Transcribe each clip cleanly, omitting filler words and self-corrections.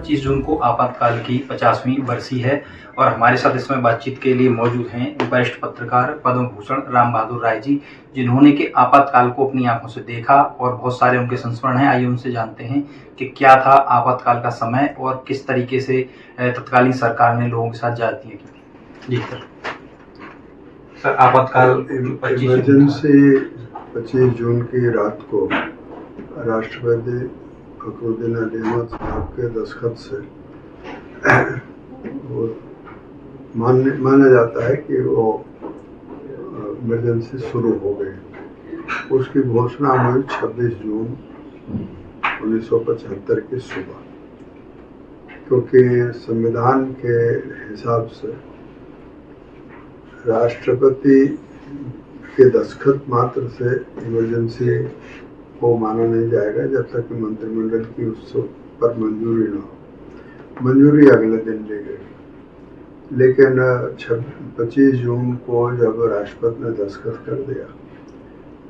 25 जून को आपातकाल की 50वीं बरसी है और हमारे साथ इसमें बातचीत के लिए मौजूद हैं वरिष्ठ पत्रकार पद्म भूषण राम बहादुर राय जी, जिन्होंने कि आपातकाल को अपनी आंखों से देखा और बहुत सारे उनके संस्मरण हैं। आइए उनसे जानते हैं कि क्या था आपातकाल का समय और किस तरीके से तत्कालीन सरकार ने लोगों के साथ ज्यादतियां की थी। जी सर, आपातकाल इमरजेंसी 25 जून की रात को राष्ट्रपति फखरुद्दीन अली अहमद साहब के दस्तखत से वो माना जाता है कि वो इमरजेंसी शुरू हो गई। उसकी घोषणा हुई 26 जून 1975 की सुबह, क्योंकि संविधान के हिसाब से राष्ट्रपति के दस्तखत मात्र से इमरजेंसी को माना नहीं जाएगा जब तक कि मंत्रिमंडल की उस पर मंजूरी न हो। मंजूरी अगले दिन ली गई, लेकिन 25 जून को जब राष्ट्रपति ने दस्तखत कर दिया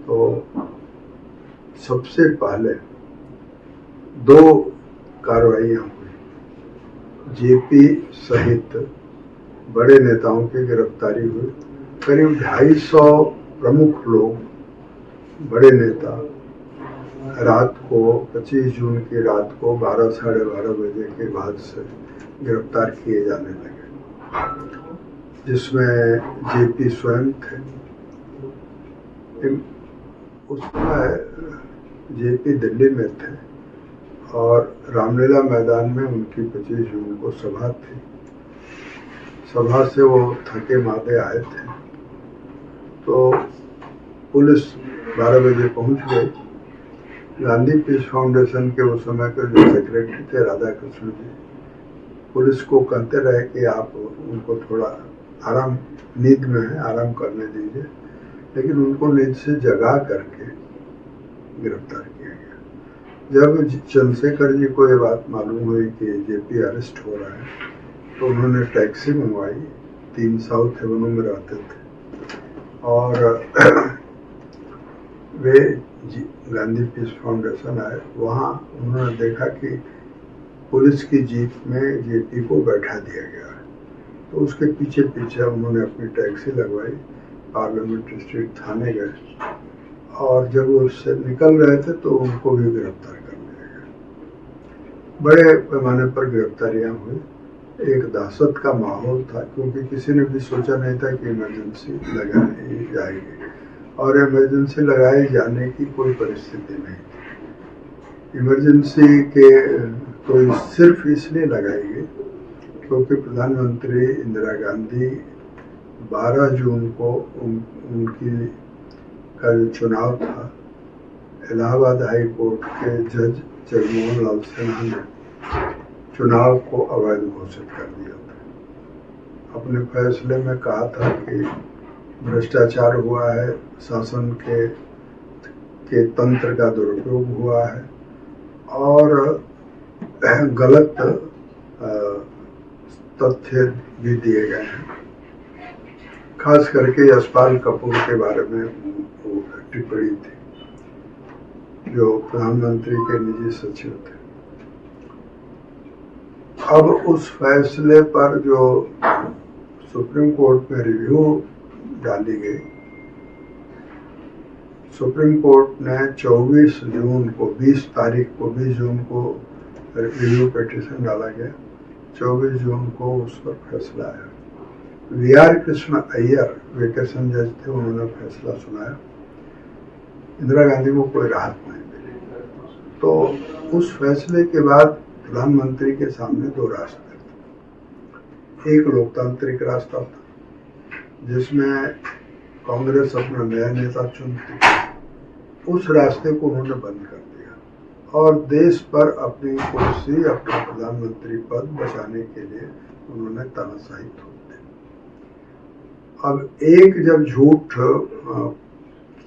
तो सबसे पहले 2 कार्रवाइयाँ हुई। जेपी सहित बड़े नेताओं की गिरफ्तारी हुई। करीब 250 प्रमुख लोग, बड़े नेता रात को 25 जून की रात को 12 साढ़े 12 बजे के बाद से गिरफ्तार किए जाने लगे, जिसमें जेपी स्वयं थे। उस समय जेपी दिल्ली में थे और रामलीला मैदान में उनकी 25 जून को सभा थी। सभा से वो थके मादे आए थे तो पुलिस 12 बजे पहुंच गई। गांधी पीस फाउंडेशन के उस समय के जो सेक्रेटरी थे राधाकृष्ण जी, पुलिस को कहते रहे कि आप उनको थोड़ा आराम, नींद में है, आराम करने दीजिए, लेकिन उनको नींद से जगा करके गिरफ्तार किया गया। जब चंद्रशेखर जी को ये बात मालूम हुई कि जेपी अरेस्ट हो रहा है तो उन्होंने टैक्सी मंगवाई। 3 साउथ एवेन्यू में रहते थे और वे गांधी पीस फाउंडेशन आए। वहाँ उन्होंने देखा कि पुलिस की जीप में जेपी को बैठा दिया गया है, तो उसके पीछे पीछे उन्होंने अपनी टैक्सी लगवाई, पार्लियामेंट स्ट्रीट थाने गए और जब वो उससे निकल रहे थे तो उनको भी गिरफ्तार कर लिया गया। बड़े पैमाने पर गिरफ्तारियां हुई। एक दहशत का माहौल था, क्योंकि किसी ने भी सोचा नहीं था कि इमरजेंसी लगाई जाएगी और इमरजेंसी लगाए जाने की कोई परिस्थिति नहीं थी। इमरजेंसी के तो सिर्फ इसलिए लगाई गई क्योंकि प्रधानमंत्री इंदिरा गांधी 12 जून को उनकी का जो चुनाव था, इलाहाबाद हाई कोर्ट के जज जगमोहन लाल सिन्हा ने चुनाव को अवैध घोषित कर दिया था। अपने फैसले में कहा था कि भ्रष्टाचार हुआ है, शासन के तंत्र का दुरुपयोग हुआ है और गलत तथ्य भी दिए गए हैं। खास करके यशपाल कपूर के बारे में वो टिप्पणी थी, जो प्रधानमंत्री के निजी सचिव थे। अब उस फैसले पर जो सुप्रीम कोर्ट में रिव्यू डाली गई, सुप्रीम कोर्ट ने 24 जून को 20 जून को रिव्यू पिटीशन डाला गया। 24 जून को उस पर फैसला आया। वीआर कृष्ण अय्यर वेकेशन जज थे, उन्होंने फैसला सुनाया। इंदिरा गांधी को कोई राहत नहीं मिली। तो उस फैसले के बाद प्रधानमंत्री के सामने 2 रास्ते थे। एक लोकतांत्रिक रास्ता था जिसमें कांग्रेस अपना नया नेता चुनती, उस रास्ते को उन्होंने बंद कर दिया और देश पर अपनी कुर्सी, अपना प्रधानमंत्री पद बचाने के लिए उन्होंने तानाशाही थोप दी। अब एक जब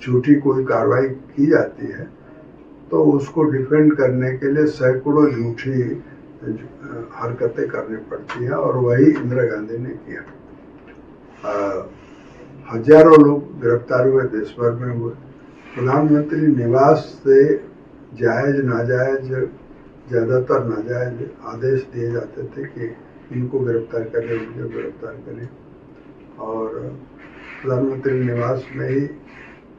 झूठी कोई कार्रवाई की जाती है तो उसको डिफेंड करने के लिए सैकड़ों झूठी हरकतें करनी पड़ती हैं और वही इंदिरा गांधी ने किया। हजारों लोग गिरफ्तार हुए, देश भर में हुए। प्रधानमंत्री निवास से जायज नाजायज ज़्यादातर नाजायज आदेश दिए जाते थे कि इनको गिरफ्तार करें, उनको गिरफ्तार करें, और प्रधानमंत्री निवास में ही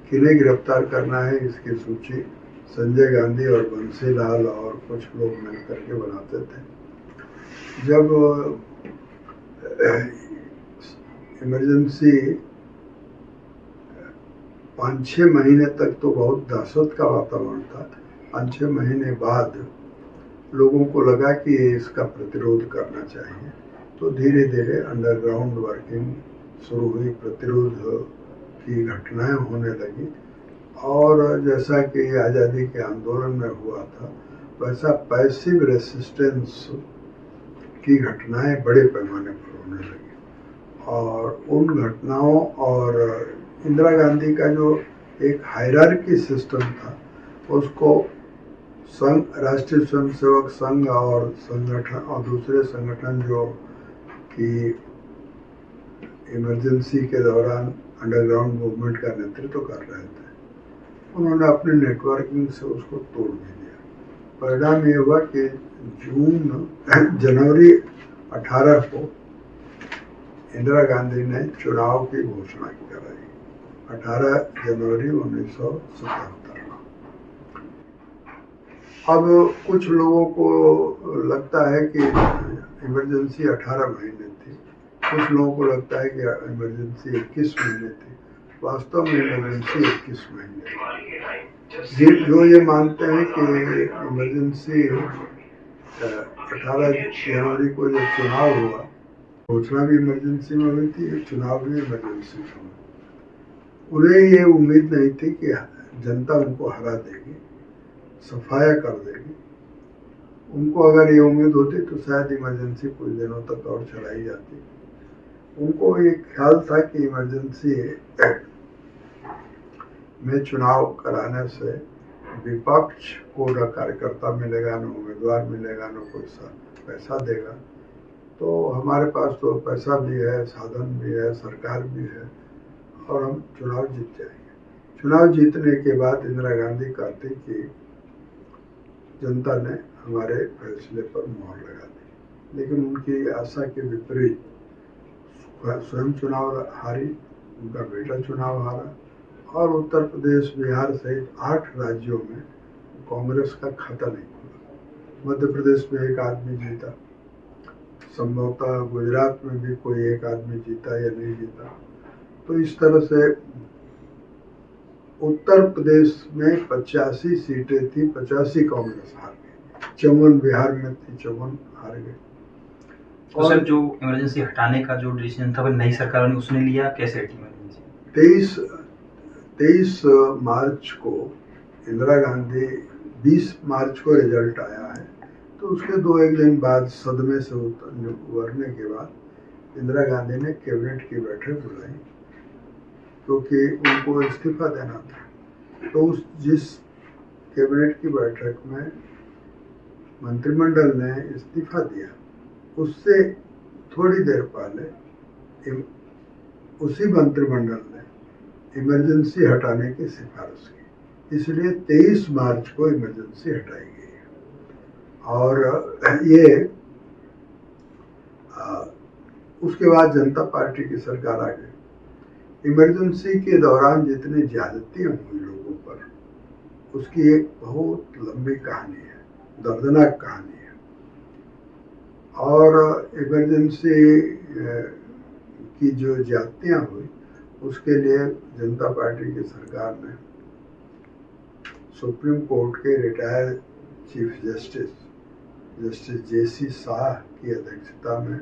किन्हें गिरफ्तार करना है इसकी सूची संजय गांधी और बंसीलाल और कुछ लोग मिल करके बनाते थे। जब इमरजेंसी 5-6 महीने तक तो बहुत दहशत का वातावरण था। 5-6 महीने बाद लोगों को लगा कि इसका प्रतिरोध करना चाहिए, तो धीरे धीरे अंडरग्राउंड वर्किंग शुरू हुई, प्रतिरोध की घटनाएं होने लगी, और जैसा कि आज़ादी के आंदोलन में हुआ था वैसा पैसिव रेसिस्टेंस की घटनाएं बड़े पैमाने पर होने लगी। और उन घटनाओं और इंदिरा गांधी का जो एक हायरार्की सिस्टम था उसको संघ, राष्ट्रीय स्वयंसेवक संघ और संगठन और दूसरे संगठन जो कि इमरजेंसी के दौरान अंडरग्राउंड मूवमेंट का नेतृत्व कर रहे थे, उन्होंने अपनी नेटवर्किंग से उसको तोड़ भी दिया। परिणाम ये हुआ कि जनवरी 18 को इंदिरा गांधी ने चुनाव की घोषणा कराई, 18 जनवरी 1977। अब कुछ लोगों को लगता है कि इमरजेंसी 18 महीने थी, कुछ लोगों को लगता है कि इमरजेंसी 21 महीने थी। वास्तव में इमरजेंसी 21 महीने थी। जो ये मानते हैं कि इमरजेंसी 18 जनवरी को जब चुनाव हुआ, घोषणा भी इमरजेंसी में हुई थी, चुनाव भी इमरजेंसी में हुआ। उन्हें ये उम्मीद नहीं थी कि जनता उनको हरा देगी, सफाया कर देगी। उनको अगर ये उम्मीद होती तो शायद इमरजेंसी कुछ दिनों तक और चलाई जाती। उनको ये ख्याल था कि इमरजेंसी में चुनाव कराने से विपक्ष को न कार्यकर्ता मिलेगा, न उम्मीदवार मिलेगा, न कोई पैसा देगा, तो हमारे पास तो पैसा भी है, साधन भी है, सरकार भी है, और हम चुनाव जीत जाएंगे। चुनाव जीतने के बाद इंदिरा गांधी कहती कि जनता ने हमारे फैसले पर मोहर लगा दी, लेकिन उनकी आशा के विपरीत स्वयं चुनाव हारी, उनका बेटा चुनाव हारा, और उत्तर प्रदेश, बिहार सहित 8 राज्यों में कांग्रेस का खाता नहीं खुला। मध्य प्रदेश में एक आदमी जीता, संभवतः गुजरात में भी कोई एक आदमी जीता या नहीं जीता। तो इस तरह से उत्तर प्रदेश में 85 सीटें थी, 85 कांग्रेस हार गई, 54 बिहार में थी, 54 हार गए। तो सर जो इमरजेंसी हटाने का जो डिसीजन था वो नई सरकार ने उसने लिया, कैसे हटी इमरजेंसी? 23 मार्च को इंदिरा गांधी, 20 मार्च को रिजल्ट आया है, तो उसके 2-1 दिन बाद सदमे से उबरने के बाद इंदिरा गांधी ने कैबिनेट की बैठक बुलाई, क्योंकि उनको इस्तीफा देना था। तो जिस कैबिनेट की बैठक में मंत्रिमंडल ने इस्तीफा दिया, उससे थोड़ी देर पहले उसी मंत्रिमंडल ने इमरजेंसी हटाने की सिफारिश की, इसलिए 23 मार्च को इमरजेंसी हटाई गई है। और ये उसके बाद जनता पार्टी की सरकार आ गई। इमरजेंसी के दौरान जितनी ज्यादतियां हुई लोगों पर, उसकी एक बहुत लंबी कहानी है, दर्दनाक कहानी है। और इमरजेंसी की जो ज्यादतियां हुई उसके लिए जनता पार्टी की सरकार ने सुप्रीम कोर्ट के रिटायर्ड चीफ जस्टिस जेसी शाह की अध्यक्षता में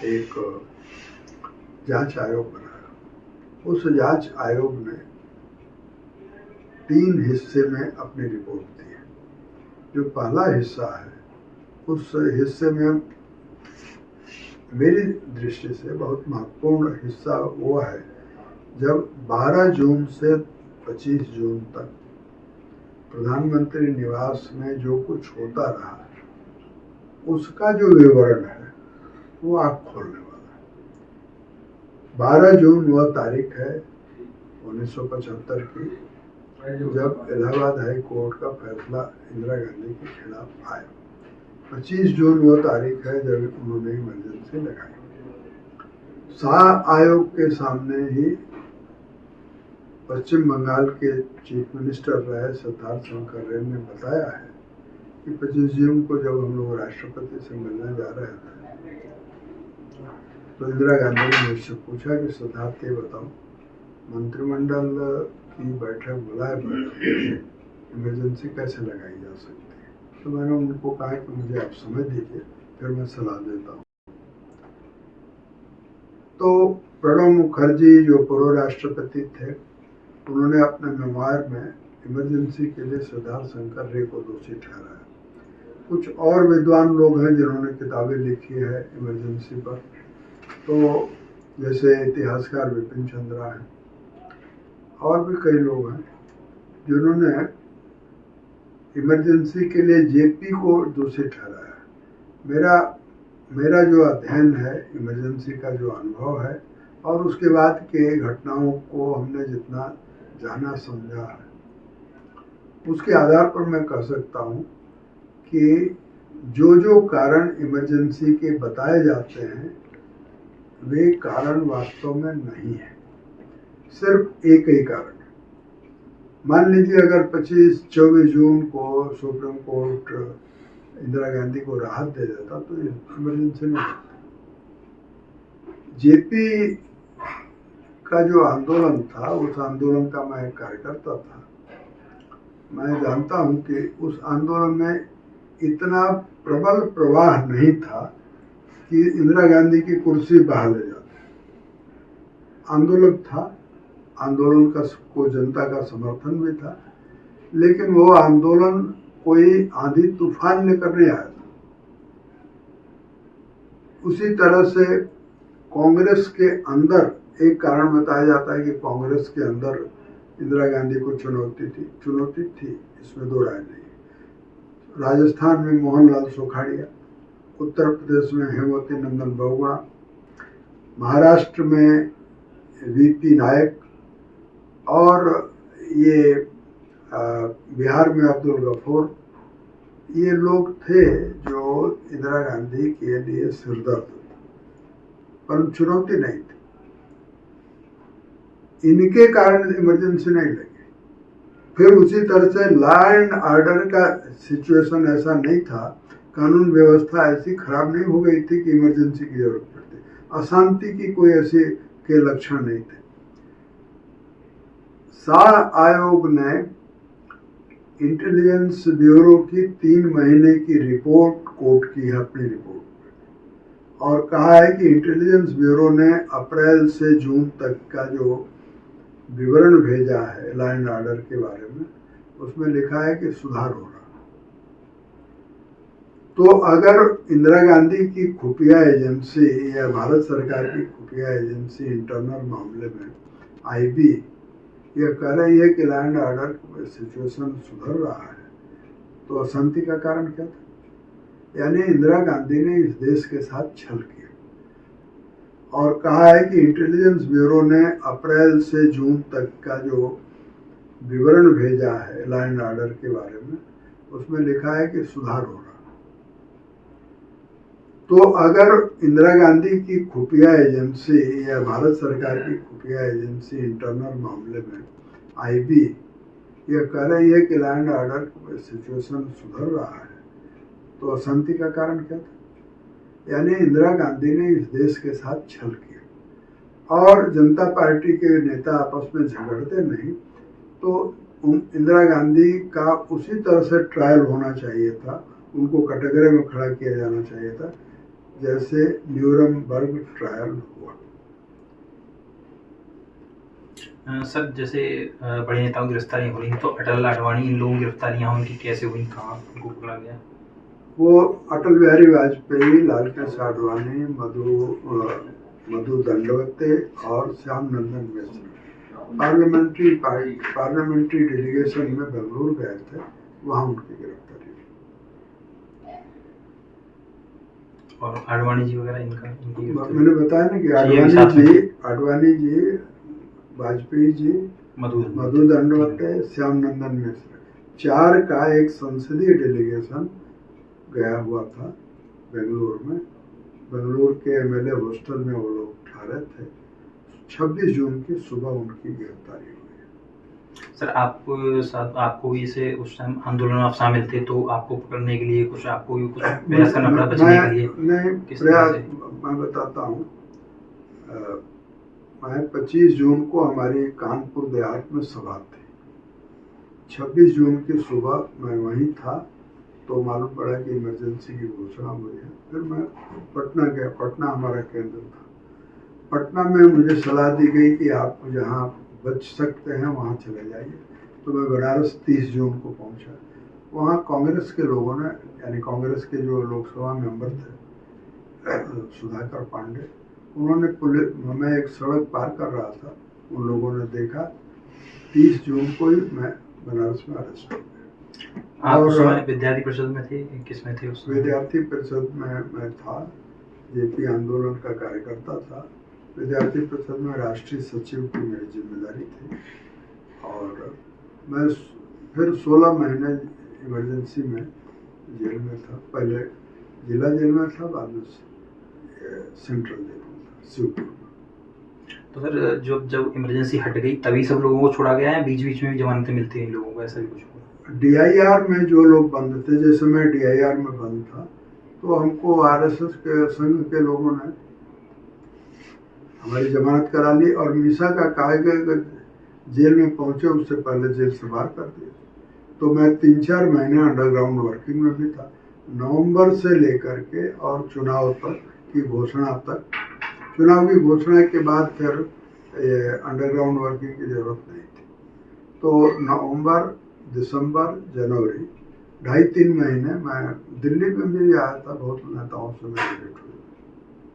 एक जांच आयोग बनाया। उस जांच आयोग ने 3 हिस्से में अपनी रिपोर्ट दी है। जो पहला हिस्सा है, उस हिस्से में मेरी दृष्टि से बहुत महत्वपूर्ण हिस्सा वो है जब 12 जून से 25 जून तक प्रधानमंत्री निवास में जो कुछ होता रहा, उसका जो विवरण है वो आँख खोलने वाला है। 12 जून वह तारीख है 1975 की जब इलाहाबाद हाई कोर्ट का फैसला इंदिरा गांधी के खिलाफ आया। 25 जून वो तारीख है जब उन्होंने इमरजेंसी लगाई। आयोग के सामने ही पश्चिम बंगाल के चीफ मिनिस्टर रहे सिद्धार्थ शंकर रे ने बताया है कि 25 जून को जब हम लोग राष्ट्रपति से मिलने जा रहे थे तो इंदिरा गांधी ने मुझसे पूछा कि सिद्धार्थ ये बताओ, मंत्रिमंडल की बैठक बुलाए बगैर इमरजेंसी कैसे लगाई जा सकती है। तो मैंने उनको कहा कि मुझे आप समय दीजिए, फिर मैं सलाह देता हूँ। तो प्रणब मुखर्जी जो पूर्व राष्ट्रपति थे, उन्होंने अपने मेमोयर में इमरजेंसी के लिए सिद्धार्थ शंकर रे को दोषी ठहराया। कुछ और विद्वान लोग हैं जिन्होंने किताबें लिखी है इमरजेंसी पर, तो जैसे इतिहासकार विपिन चंद्रा हैं और भी कई लोग हैं जिन्होंने इमरजेंसी के लिए जेपी को दोषी ठहराया। मेरा जो अध्ययन है, इमरजेंसी का जो अनुभव है और उसके बाद के घटनाओं को हमने जितना जाना समझा है, उसके आधार पर मैं कह सकता हूँ कि जो कारण इमरजेंसी के बताए जाते हैं वे कारण वास्तव में नहीं है, सिर्फ एक ही कारण है। मान लीजिए अगर 24 जून को सुप्रीम कोर्ट इंदिरा गांधी को राहत दे देता तो इमरजेंसी नहीं होती। जेपी का जो आंदोलन था, उस आंदोलन का मैं एक कार्यकर्ता था। मैं जानता हूं कि उस आंदोलन में इतना प्रबल प्रवाह नहीं था कि इंदिरा गांधी की कुर्सी बहा ले जाती। आंदोलन था, आंदोलन को जनता का समर्थन भी था, लेकिन वो आंदोलन कोई आंधी तूफान लेकर नहीं आया था। उसी तरह से कांग्रेस के अंदर एक कारण बताया जाता है कि कांग्रेस के अंदर इंदिरा गांधी को चुनौती थी, इसमें दो राय नहीं। राजस्थान में मोहनलाल सुखाड़िया, उत्तर प्रदेश में हेमवती नंदन बहुगुणा, महाराष्ट्र में वीपी नायक और ये बिहार में अब्दुल गफूर, ये लोग थे जो इंदिरा गांधी के लिए सिरदर्द थे, पर चुनौती नहीं थी। इनके कारण इमरजेंसी नहीं लगी। फिर उसी तरह से लॉ एंड ऑर्डर का सिचुएशन ऐसा नहीं था, कानून व्यवस्था ऐसी खराब नहीं हो गई थी कि इमरजेंसी की जरूरत पड़ती। अशांति की कोई ऐसे के लक्षण नहीं थे। आयोग ने इंटेलिजेंस ब्यूरो की 3 महीने की रिपोर्ट कोट की है अपनी रिपोर्ट में, और कहा है कि इंटेलिजेंस ब्यूरो ने अप्रैल से जून तक का जो विवरण भेजा है लॉ एंड ऑर्डर के बारे में, उसमें लिखा है कि सुधार हो रहा। तो अगर इंदिरा गांधी की खुफिया एजेंसी या भारत सरकार की खुफिया एजेंसी इंटरनल मामले में आईबी यह कह रही है कि लॉ एंड ऑर्डर सिचुएशन सुधर रहा है, तो अशांति का कारण क्या था? यानी इंदिरा गांधी ने इस देश के साथ छल किया और कहा है कि इंटेलिजेंस ब्यूरो ने अप्रैल से जून तक का जो विवरण भेजा है लॉ एंड ऑर्डर के बारे में, उसमें लिखा है कि सुधार हो रहा। तो अगर इंदिरा गांधी की खुफिया एजेंसी या भारत सरकार की खुफिया एजेंसी इंटरनल मामले में आईबी यह कह रही है कि लॉ एंड ऑर्डर सिचुएशन सुधर रहा है, तो अशांति का कारण क्या था? यानी इंदिरा गांधी ने इस देश के साथ छल किया और जनता पार्टी के नेता आपस में झगड़ते नहीं, तो इंदिरा गांधी का उसी तरह से ट्रायल होना चाहिए था, उनको कटघरे में खड़ा किया जाना चाहिए था जैसे न्यूरमबर्ग ट्रायल हुआ। सर, जैसे बड़े नेताओं की गिरफ्तारियां हो रही, तो अटल आडवाणी, इन लोगों की गिरफ्तारियां उनकी कैसे हुई, कहाँ उनको पकड़ा गया? वो अटल बिहारी वाजपेयी, लालकृष्ण आडवाणी, मधु दंडवते और श्याम नंदन मिश्र पार्लियामेंट्री डेलीगेशन में बेंगलुरु गए थे, वहाँ उनकी गिरफ्तारी। और आडवाणी जी वगैरह मैंने बताया ना कि आडवाणी जी, वाजपेयी जी मधु दंडवते, श्याम नंदन मिश्र, 4 का एक संसदीय डेलीगेशन गया हुआ था बेंगलुरु में। बेंगलुरु के एमएलए हॉस्टल में वो लोग ठहरे थे। 26 जून की सुबह उनकी गिरफ्तारी हुई। सर आपको भी इसे उस टाइम आंदोलन में आप शामिल थे, तो आपको पकड़ने के लिए आपको भी कुछ प्रयास करना पड़ा बचने के लिए? नहीं, प्रयास मैं बताता हूँ। मैं 25 जून को हमारी कानपुर देहात में सभा थी। 26 जून की सुबह मैं वहीं था, तो मालूम पड़ा कि इमरजेंसी की घोषणा हुई है। फिर मैं पटना गया। पटना हमारा केंद्र था। पटना में मुझे सलाह दी गई कि आप जहाँ बच सकते हैं वहाँ चले जाइए। तो मैं बनारस 30 जून को पहुँचा। वहाँ कांग्रेस के लोगों ने, यानी कांग्रेस के जो लोकसभा मेंबर थे सुधाकर पांडे, उन्होंने मैं एक सड़क पार कर रहा था, उन लोगों ने देखा। 30 जून को ही मैं बनारस में अरेस्ट हो गया। आप उस समय विद्यार्थी परिषद में थे? किस में थे उस समय? विद्यार्थी परिषद में मैं था। जेपी आंदोलन का कार्यकर्ता था। विद्यार्थी परिषद में राष्ट्रीय सचिव की मेरी जिम्मेदारी थी। और मैं फिर 16 महीने इमरजेंसी में जेल में था। पहले जिला जेल में था, बाद में सेंट्रल जेल में था, शिवपुर। तो सर जब इमरजेंसी हट गई तभी सब लोगों को छोड़ा गया है? बीच बीच में भी जमानतें मिलती हैं इन लोगों को, ऐसा भी कुछ हुआ? DIR में जो लोग बंद थे, जैसे मैं DIR में बंद था, तो हमको RSS के संघ के लोगों ने हमारी जमानत करा ली और मीसा का कहा गया जेल में पहुंचे उससे पहले जेल से बाहर कर दिया। तो मैं 3-4 महीने अंडरग्राउंड वर्किंग में भी था, नवंबर से लेकर के और चुनाव तक की घोषणा तक। चुनाव की घोषणा के बाद फिर अंडरग्राउंड वर्किंग की जरूरत नहीं थी। तो नवंबर, दिसंबर, जनवरी, 2.5-3 महीने मैं दिल्ली में भी आया था। बहुत नेताओं से मैं भेंट हुई।